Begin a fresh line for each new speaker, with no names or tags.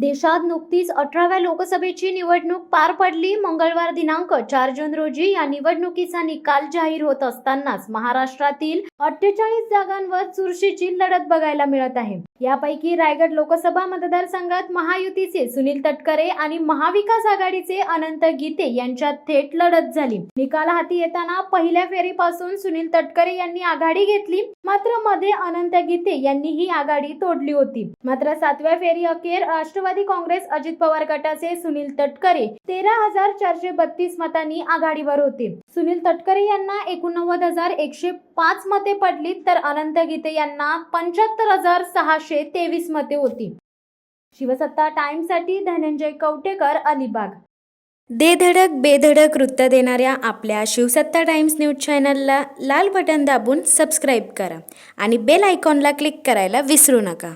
देशात नुकतीच 18व्या लोकसभेची निवडणूक पार पडली। मंगळवार दिनांक 4 जून रोजी या निवडणुकीचा निकाल जाहीर होत असतानाच महाराष्ट्रातील 48 जागांवर चुरशीची लढत बघायला मिळत आहे। यापैकी रायगड लोकसभा मतदारसंघात महायुतीचे सुनील तटकरे आणि महाविकास आघाडीचे अनंत गीते यांच्यात थेट लढत झाली। निकाल हाती येताना पहिल्या फेरीपासून सुनील तटकरे यांनी आघाडी घेतली, मात्र मध्ये अनंत गीते यांनी ही आघाडी तोडली होती। मात्र 7व्या फेरी अखेर राष्ट्रवादी काँग्रेस अजित पवार गटाचे सुनील तटकरे 13,432 मतांनी आघाडीवर होते। सुनील तटकरे यांना 89,105 मते पडली, तर अनंत गीते यांना 75,623 मते होती। शिवसत्ता टाइम्ससाठी धनंजय कवटेकर, अलिबाग।
दे धडक बेधडक वृत्त देणाऱ्या आपल्या शिवसत्ता टाइम्स न्यूज चॅनलला लाल बटन दाबून सबस्क्राईब करा आणि बेल आयकॉनला क्लिक करायला विसरू नका।